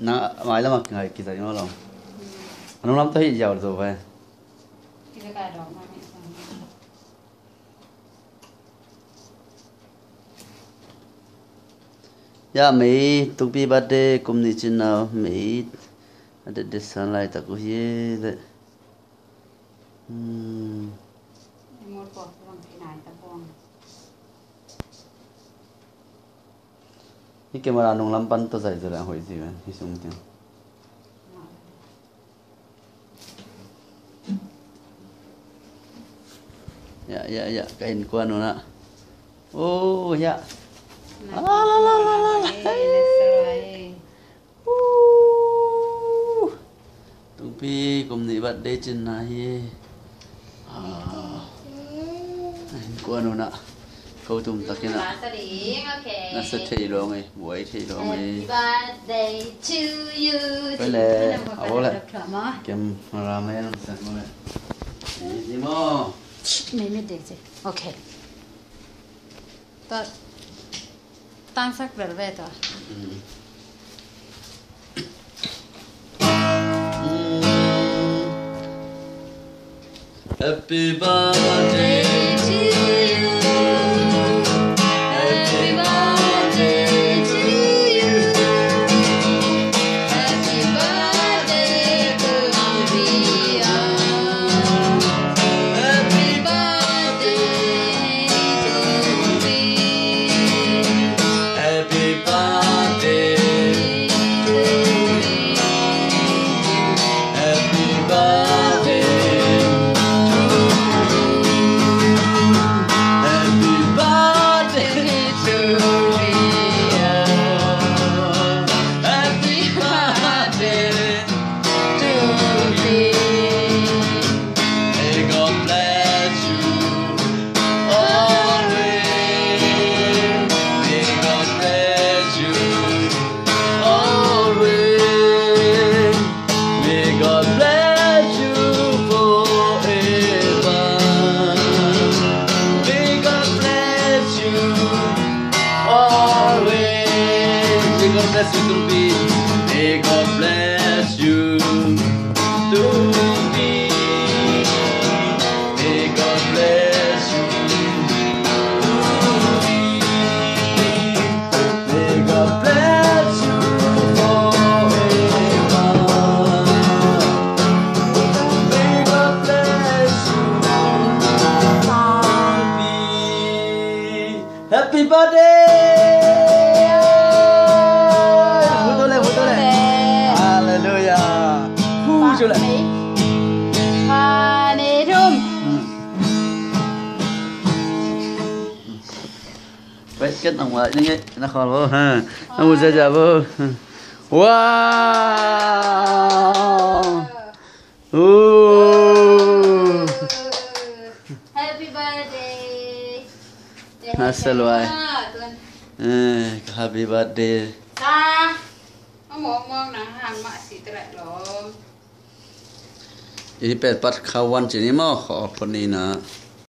na mai lắm mà ngày kỳ tới nó lòng nó lắm tới giàu rồi vậy ya mấy tụi bi bắt để cùng đi trên nào mấy để sáng lại ta cũng gì đấy cái camera nông lâm pan tôi dạy rồi là hồi gì vậy thì xuống tiếng dạ cái hình quan rồi nè ô dạ tụi bi cùng đi bắt để trên này hình quan rồi nè câu tụm tắc cái nè nó sẽ thấy luôn ấy buổi thấy luôn ấy cái này áo lại kem ramen làm sao mà gì mà mấy mấy đấy chứ ok ta tăng sắc về về đó Happy birthday to you. Happy birthday to you. Happy birthday to Ria. Happy birthday to me. Happy birthday to me. Happy birthday. May God bless you to be. May God bless you to be. May God bless you forever. May God bless you to be. Happy birthday! Chỗ lại nè rôm vậy kết đồng lại như thế nó khó vô ha nó muốn ra vô wow happy birthday Assalamualaikum happy birthday ta mong nè hàng mạ xịt lại rồi ini pet pat kawan sini mau kok apa nih nak